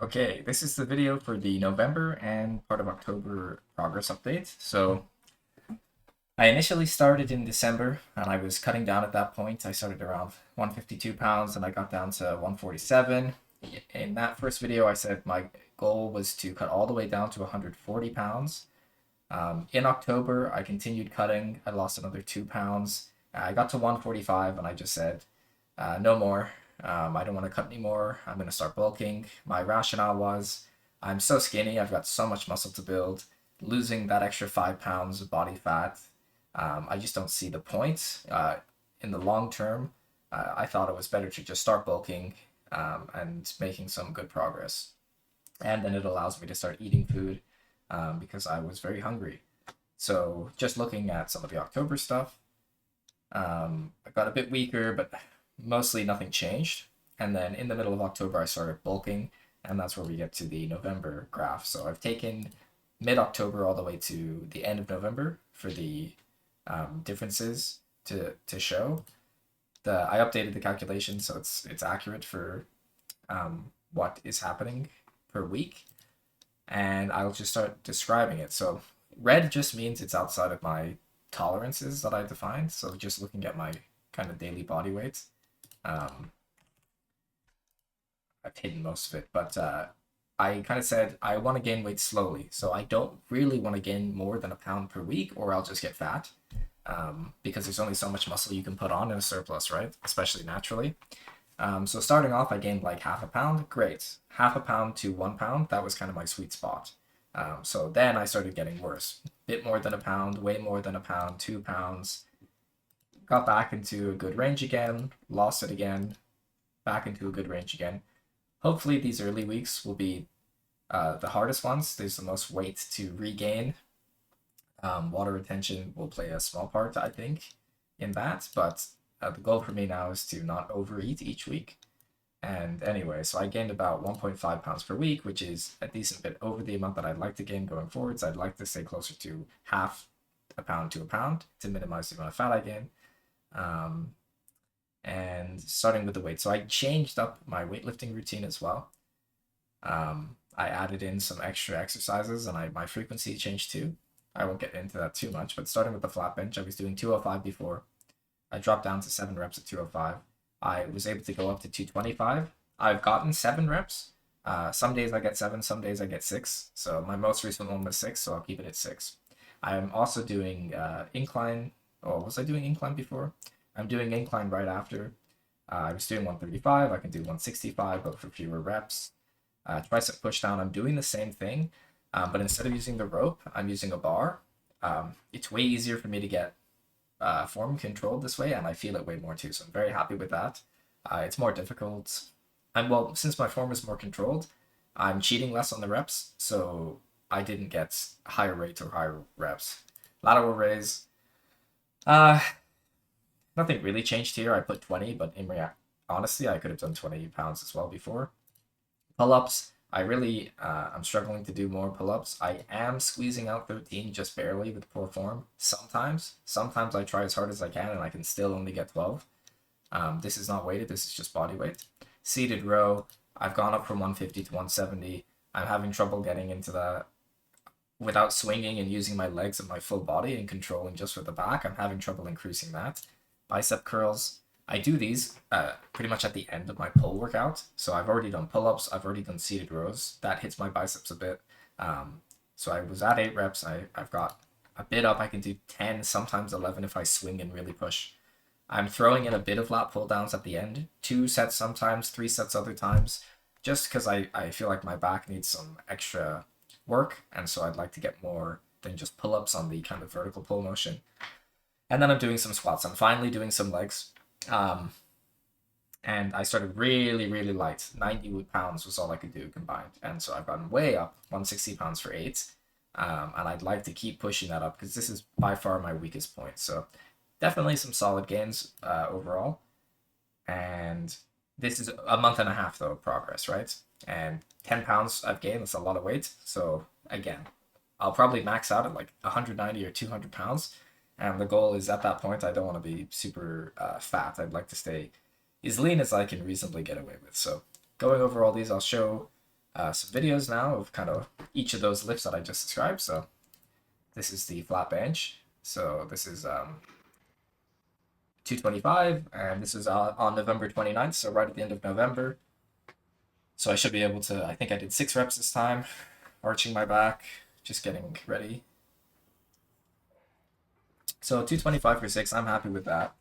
Okay, this is the video for the November and part of October progress update. So I initially started in December and I was cutting down at that point. I started around 152 pounds and I got down to 147. In that first video, I said my goal was to cut all the way down to 140 pounds. In October, I continued cutting. I lost another 2 pounds. I got to 145 and I just said, no more. I don't want to cut anymore. I'm going to start bulking. My rationale was I'm so skinny. I've got so much muscle to build. Losing that extra 5 pounds of body fat, I just don't see the point. In the long term, I thought it was better to just start bulking and making some good progress. And then it allows me to start eating food because I was very hungry. So just looking at some of the October stuff, I got a bit weaker, but mostly nothing changed. And then in the middle of October, I started bulking, and that's where we get to the November graph. So I've taken mid-October all the way to the end of November for the differences to show. I updated the calculation so it's accurate for what is happening per week, and I'll just start describing it. So red just means it's outside of my tolerances that I defined. So just looking at my kind of daily body weight, um, I've hidden most of it, but I kind of said I want to gain weight slowly. So I don't really want to gain more than a pound per week, or I'll just get fat. Because there's only so much muscle you can put on in a surplus, right? Especially naturally. So starting off, I gained like half a pound. Great. Half a pound to 1 pound. That was kind of my sweet spot. So then I started getting worse. Bit more than a pound, way more than a pound, 2 pounds. Got back into a good range again, lost it again, back into a good range again. Hopefully, these early weeks will be the hardest ones. There's the most weight to regain. Water retention will play a small part, I think, in that. But the goal for me now is to not overeat each week. And anyway, so I gained about 1.5 pounds per week, which is a decent bit over the amount that I'd like to gain going forwards. I'd like to stay closer to half a pound to a pound to minimize the amount of fat I gain. Um, and starting with the weight. So I changed up my weightlifting routine as well. I added in some extra exercises and my frequency changed too. I won't get into that too much, but starting with the flat bench, I was doing 205 before. I dropped down to 7 reps at 205. I was able to go up to 225. I've gotten 7 reps. Some days I get 7, some days I get 6. So my most recent one was 6, so I'll keep it at 6. I'm also doing incline. Oh, was I doing incline before? I'm doing incline right after. I was doing 135. I can do 165, but for fewer reps. Tricep push down, I'm doing the same thing, but instead of using the rope, I'm using a bar. It's way easier for me to get form controlled this way, and I feel it way more too. So I'm very happy with that. It's more difficult. Well, since my form is more controlled, I'm cheating less on the reps, so I didn't get higher rates or higher reps. Lateral raise, uh, nothing really changed here. I put 20, but honestly, I could have done 20 pounds as well before. Pull-ups, I'm struggling to do more pull-ups. I am squeezing out 13 just barely with poor form. Sometimes I try as hard as I can and I can still only get 12. This is not weighted, this is just body weight. Seated row, I've gone up from 150 to 170. I'm having trouble getting into that without swinging and using my legs and my full body and controlling just with the back. I'm having trouble increasing that. Bicep curls, I do these pretty much at the end of my pull workout. So I've already done pull-ups, I've already done seated rows. That hits my biceps a bit. So I was at 8 reps. I've got a bit up. I can do 10, sometimes 11 if I swing and really push. I'm throwing in a bit of lat pull downs at the end. 2 sets sometimes, 3 sets other times, just because I feel like my back needs some extra work. And so I'd like to get more than just pull-ups on the kind of vertical pull motion. And then I'm doing some squats. I'm finally doing some legs. Um, and I started really light. 90 pounds was all I could do combined. And so I've gotten way up, 160 pounds for 8. And I'd like to keep pushing that up because this is by far my weakest point. So definitely some solid gains overall. And this is a month and a half, though, of progress, right? And 10 pounds I've gained, that's a lot of weight. So again, I'll probably max out at like 190 or 200 pounds. And the goal is at that point, I don't want to be super fat. I'd like to stay as lean as I can reasonably get away with. So going over all these, I'll show some videos now of kind of each of those lifts that I just described. So this is the flat bench. So this is 225, and this is on November 29th, so right at the end of November. So I should be able to, I think I did 6 reps this time, arching my back, just getting ready. So 225 for 6, I'm happy with that.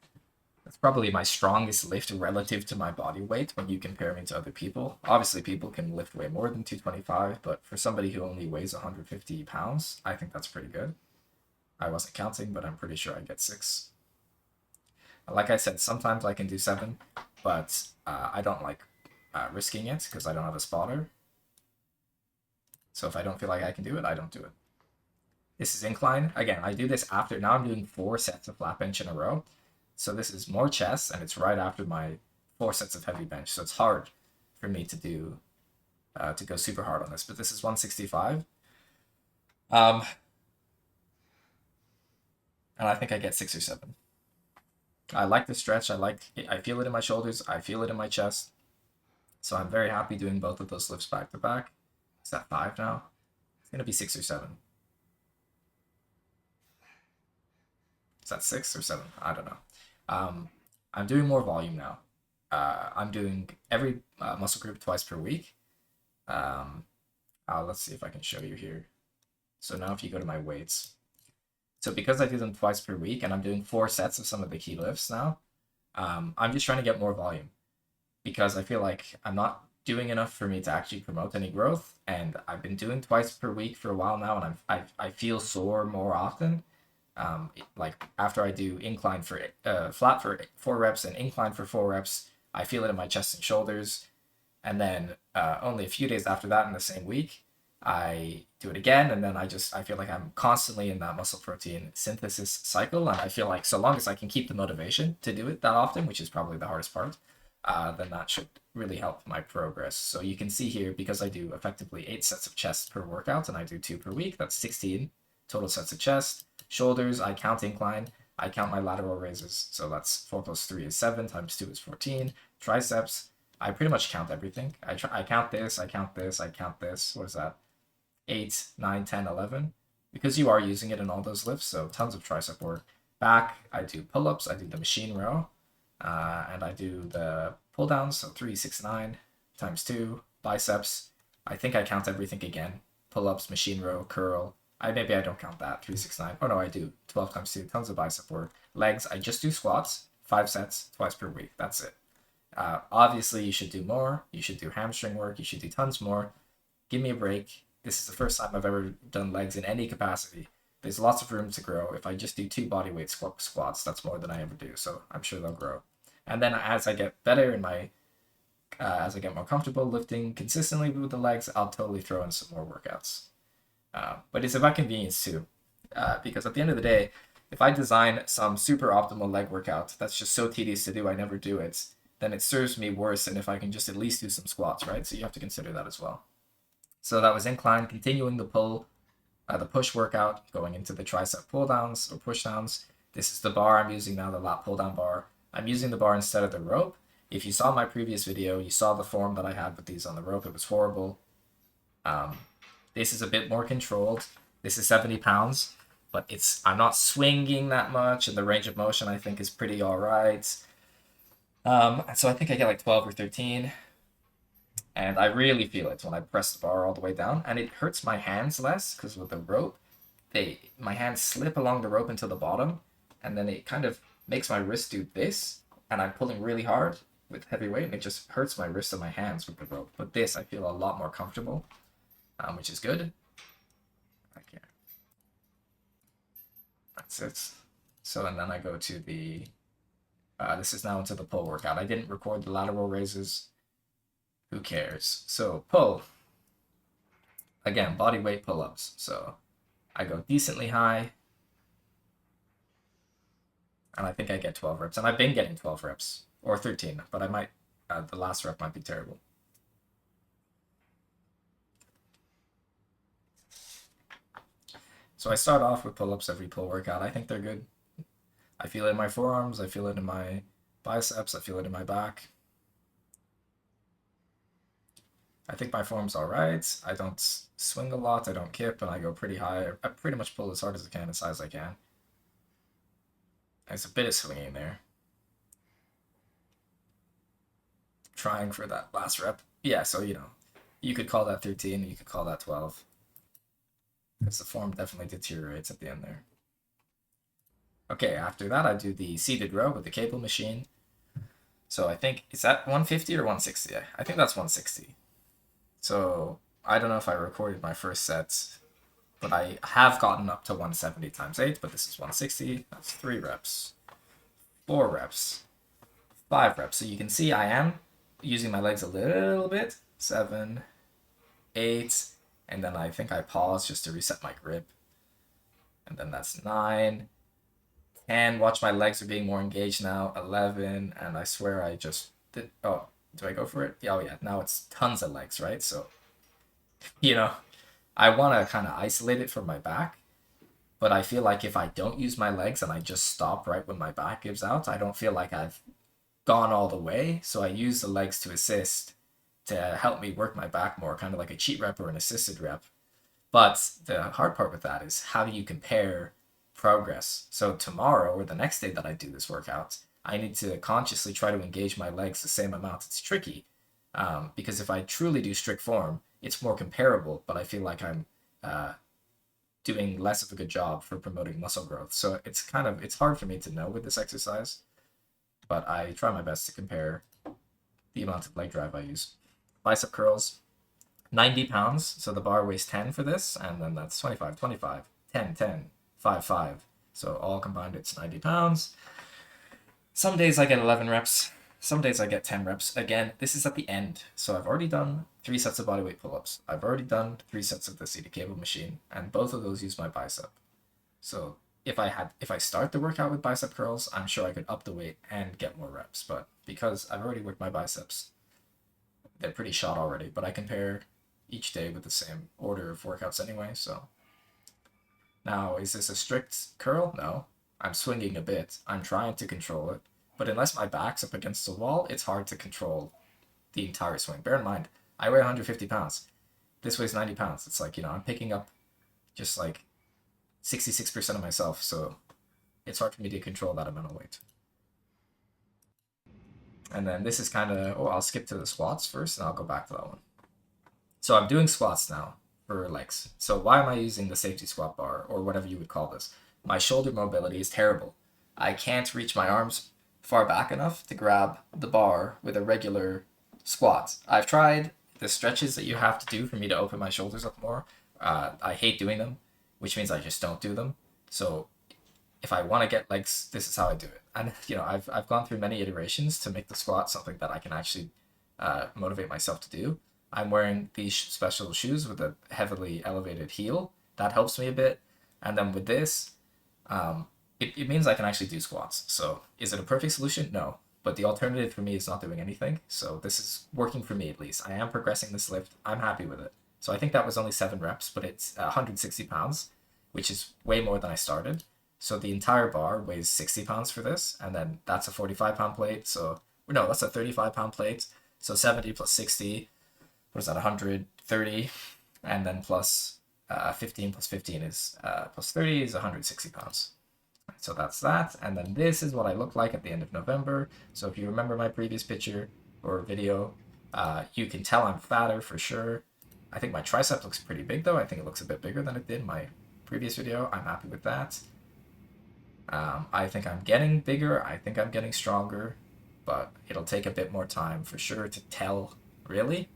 That's probably my strongest lift relative to my body weight when you compare me to other people. Obviously, people can lift way more than 225, but for somebody who only weighs 150 pounds, I think that's pretty good. I wasn't counting, but I'm pretty sure I get 6. Like I said, sometimes I can do 7, but I don't like risking it because I don't have a spotter. So if I don't feel like I can do it, I don't do it. This is incline. Again, I do this after, now I'm doing 4 sets of flat bench in a row. So this is more chest, and it's right after my 4 sets of heavy bench. So it's hard for me to do, to go super hard on this. But this is 165. And I think I get 6 or 7. I like the stretch. I feel it in my shoulders. I feel it in my chest. So I'm very happy doing both of those lifts back to back. Is that 5 now? It's going to be 6 or 7. Is that 6 or 7? I don't know. I'm doing more volume now. I'm doing every muscle group twice per week. Let's see if I can show you here. So now if you go to my weights. So because I do them twice per week and I'm doing 4 sets of some of the key lifts now, I'm just trying to get more volume because I feel like I'm not doing enough for me to actually promote any growth. And I've been doing twice per week for a while now, and I feel sore more often. Like after I do incline for flat for 4 reps and incline for 4 reps, I feel it in my chest and shoulders. And then only a few days after that in the same week, I do it again, and then I feel like I'm constantly in that muscle protein synthesis cycle, and I feel like so long as I can keep the motivation to do it that often, which is probably the hardest part, then that should really help my progress. So you can see here, because I do effectively 8 sets of chest per workout, and I do 2 per week, that's 16 total sets of chest. Shoulders, I count incline, I count my lateral raises, so that's 4 plus 3 is 7, times 2 is 14. Triceps, I pretty much count everything. I count this, I count this, I count this. What is that? 8, 9, 10, 11. Because you are using it in all those lifts, so tons of tricep work. Back, I do pull-ups, I do the machine row, and I do the pull-downs, so 3, 6, 9, times 2. Biceps, I think I count everything again. Pull-ups, machine row, curl. Maybe I don't count that, 3, 6, 9. Oh no, I do. 12 times 2, tons of bicep work. Legs, I just do squats, 5 sets, twice per week. That's it. Obviously, you should do more. You should do hamstring work. You should do tons more. Give me a break. This is the first time I've ever done legs in any capacity. There's lots of room to grow. If I just do 2 bodyweight squats, that's more than I ever do. So I'm sure they'll grow. And then as I get better in as I get more comfortable lifting consistently with the legs, I'll totally throw in some more workouts. But it's about convenience too, because at the end of the day, if I design some super optimal leg workout that's just so tedious to do, I never do it, then it serves me worse than if I can just at least do some squats, right? So you have to consider that as well. So that was incline, continuing the push workout, going into the tricep pull downs or push downs. This is the bar I'm using now, the lat pull down bar. I'm using the bar instead of the rope. If you saw my previous video, you saw the form that I had with these on the rope. It was horrible. This is a bit more controlled. This is 70 pounds, but I'm not swinging that much, and the range of motion I think is pretty all right. And so I think I get like 12 or 13, and I really feel it when I press the bar all the way down, and it hurts my hands less because with the rope, my hands slip along the rope into the bottom, and then it kind of makes my wrist do this, and I'm pulling really hard with heavy weight, and it just hurts my wrist and my hands with the rope. But this, I feel a lot more comfortable, which is good. Okay. That's it. So, and then I go to the, this is now into the pull workout. I didn't record the lateral raises. Who cares? So pull. Again, body weight pull-ups. So I go decently high, and I think I get 12 reps. And I've been getting 12 reps, or 13, but I might, the last rep might be terrible. So I start off with pull-ups every pull workout. I think they're good. I feel it in my forearms, I feel it in my biceps, I feel it in my back. I think my form's all right. I don't swing a lot. I don't kip, and I go pretty high. I pretty much pull as hard as I can, as high as I can. There's a bit of swinging there. Trying for that last rep. Yeah, so you could call that 13, you could call that 12. Because the form definitely deteriorates at the end there. Okay, after that I do the seated row with the cable machine. So I think, is that 150 or 160? I think that's 160. So I don't know if I recorded my first set, but I have gotten up to 170 times 8, but this is 160. That's 3 reps, 4 reps, 5 reps. So you can see I am using my legs a little bit. 7, 8, and then I think I pause just to reset my grip. And then that's 9, 10. Watch my legs are being more engaged now. 11, and I swear I just did. Oh, do I go for it? Oh yeah, now it's tons of legs, right? So, you know, I want to kind of isolate it from my back, but I feel like if I don't use my legs and I just stop right when my back gives out, I don't feel like I've gone all the way. So I use the legs to assist to help me work my back more, kind of like a cheat rep or an assisted rep. But the hard part with that is how do you compare progress? So tomorrow or the next day that I do this workout, I need to consciously try to engage my legs the same amount. It's tricky because if I truly do strict form, it's more comparable, but I feel like I'm doing less of a good job for promoting muscle growth. So it's hard for me to know with this exercise, but I try my best to compare the amount of leg drive I use. Bicep curls, 90 pounds, so the bar weighs 10 for this, and then that's 25, 25, 10, 10, 5, 5. So all combined, it's 90 pounds. Some days I get 11 reps. Some days I get 10 reps. Again, this is at the end. So I've already done 3 sets of bodyweight pull-ups. I've already done 3 sets of the seated cable machine, and both of those use my bicep. So if I start the workout with bicep curls, I'm sure I could up the weight and get more reps. But because I've already worked my biceps, they're pretty shot already. But I compare each day with the same order of workouts anyway. So now, is this a strict curl? No. I'm swinging a bit. I'm trying to control it. But unless my back's up against the wall, it's hard to control the entire swing. Bear in mind, I weigh 150 pounds. This weighs 90 pounds. It's like, I'm picking up just like 66% of myself. So it's hard for me to control that amount of weight. And then this is kind of, I'll skip to the squats first and I'll go back to that one. So I'm doing squats now for legs. So why am I using the safety squat bar or whatever you would call this? My shoulder mobility is terrible. I can't reach my arms far back enough to grab the bar with a regular squat. I've tried the stretches that you have to do for me to open my shoulders up more. I hate doing them, which means I just don't do them. So if I want to get legs, this is how I do it. And I've gone through many iterations to make the squat something that I can actually motivate myself to do. I'm wearing these special shoes with a heavily elevated heel. That helps me a bit. And then with this, it means I can actually do squats. So is it a perfect solution? No. But the alternative for me is not doing anything. So this is working for me at least. I am progressing this lift. I'm happy with it. So I think that was only 7 reps, but it's 160 pounds, which is way more than I started. So the entire bar weighs 60 pounds for this. And then that's a 45-pound plate. So, no, that's a 35-pound plate. So 70 plus 60. What is that, 130, and then plus 15 plus 15 is plus 30 is 160 pounds. So that's that, and then this is what I look like at the end of November. So if you remember my previous picture or video, you can tell I'm fatter for sure. I think my tricep looks pretty big though. I think it looks a bit bigger than it did in my previous video. I'm happy with that. I think I'm getting bigger. I think I'm getting stronger, but it'll take a bit more time for sure to tell, really.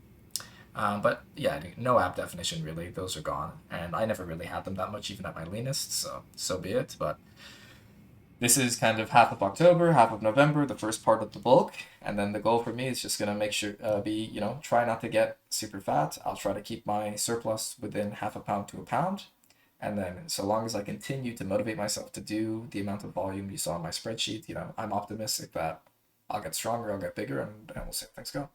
But yeah, no ab definition really. Those are gone, and I never really had them that much, even at my leanest. So be it. But this is kind of half of October, half of November, the first part of the bulk, and then the goal for me is just gonna make sure try not to get super fat. I'll try to keep my surplus within half a pound to a pound, and then so long as I continue to motivate myself to do the amount of volume you saw on my spreadsheet, I'm optimistic that I'll get stronger, I'll get bigger, and we'll see how things go.